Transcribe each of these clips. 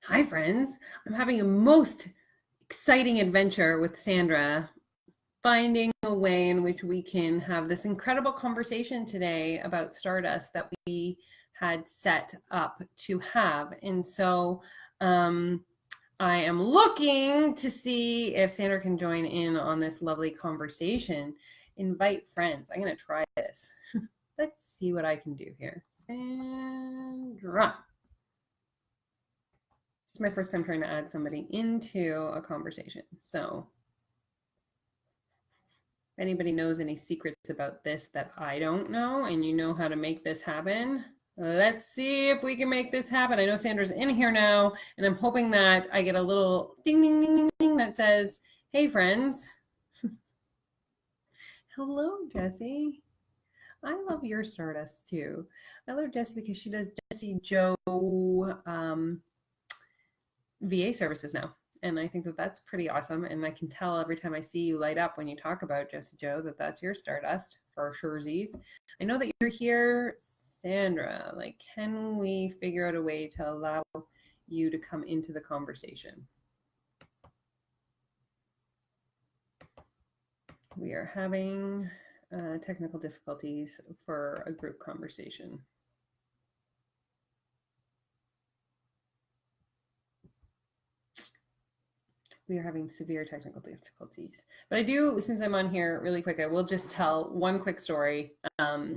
Hi, friends. I'm having a most exciting adventure with Sandra, finding a way in which we can have this incredible conversation today about Stardust that we had set up to have. And so I am looking to see if Sandra can join in on this lovely conversation. Invite friends. I'm going to try this. Let's see what I can do here. Sandra. It's my first time trying to add somebody into a conversation. So if anybody knows any secrets about this that I don't know and you know how to make this happen, let's see if we can make this happen. I know Sandra's in here now, and I'm hoping that I get a little ding, ding, ding, ding, ding that says, hey, friends. Hello, Jessie. I love your Stardust too. I love Jessie because she does Jessie Joe VA services now. And I think that that's pretty awesome. And I can tell every time I see you light up when you talk about Jessie Joe that that's your Stardust for surezies. I know that you're here, Sandra. Like, can we figure out a way to allow you to come into the conversation? We are having technical difficulties for a group conversation. We are having severe technical difficulties. But I do, since I'm on here really quick, I will just tell one quick story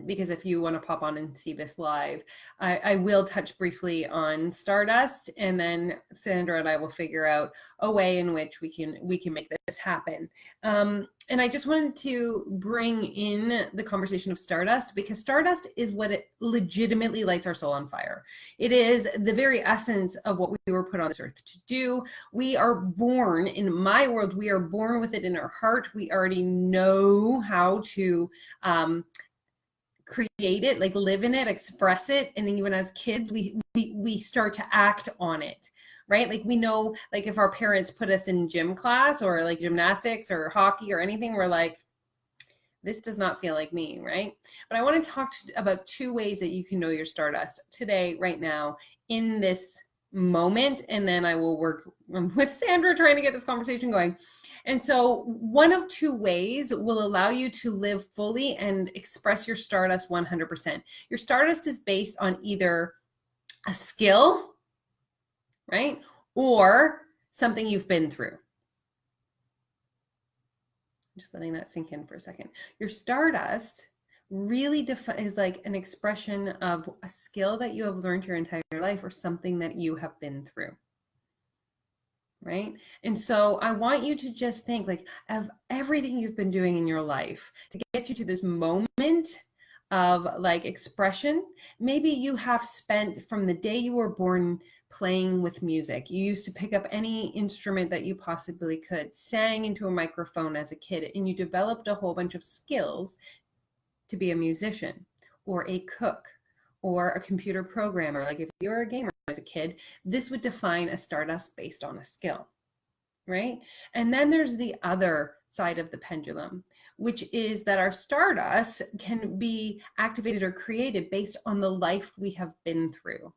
because if you want to pop on and see this live, I will touch briefly on Stardust, and then Sandra and I will figure out a way in which we can make this happen. And I just wanted to bring in the conversation of Stardust because Stardust is what it legitimately lights our soul on fire. It is the very essence of what we were put on this earth to do. We are born, in my world, we are born with it in our heart. We already know how to create it, like live in it, express it. And then even as kids, we start to act on it. Right? Like we know, like if our parents put us in gym class or like gymnastics or hockey or anything, we're like, this does not feel like me, right? But I want to talk about two ways that you can know your Stardust today, right now, in this moment. And then I will work with Sandra trying to get this conversation going. And so one of two ways will allow you to live fully and express your Stardust 100%. Your Stardust is based on either a skill, right? Or something you've been through. Just letting that sink in for a second. Your Stardust really is like an expression of a skill that you have learned your entire life or something that you have been through. Right? And so I want you to just think like of everything you've been doing in your life to get you to this moment of like expression. Maybe you have spent from the day you were born playing with music. You used to pick up any instrument that you possibly could, sang into a microphone as a kid, and you developed a whole bunch of skills to be a musician or a cook or a computer programmer. Like if you were a gamer as a kid, this would define a Stardust based on a skill, right? And then there's the other side of the pendulum, which is that our Stardust can be activated or created based on the life we have been through.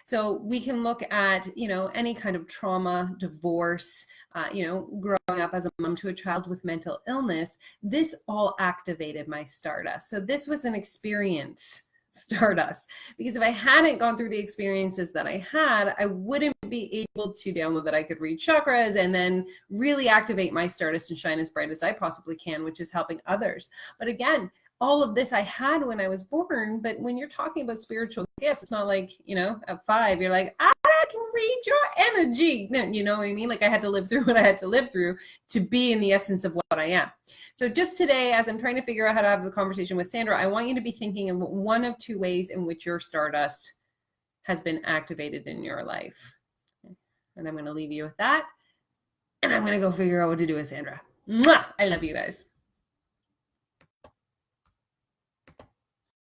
So we can look at, any kind of trauma, divorce, growing up as a mom to a child with mental illness. This all activated my Stardust. So this was an experience Stardust, because if I hadn't gone through the experiences that I had, I wouldn't be able to download that I could read chakras and then really activate my Stardust and shine as bright as I possibly can, which is helping others. But again, all of this I had when I was born. But when you're talking about spiritual gifts, it's not like, at 5, you're like, I can read your energy. You know what I mean? Like I had to live through what I had to live through to be in the essence of what I am. So just today, as I'm trying to figure out how to have the conversation with Sandra, I want you to be thinking of one of two ways in which your Stardust has been activated in your life. And I'm going to leave you with that. And I'm going to go figure out what to do with Sandra. Mwah! I love you guys.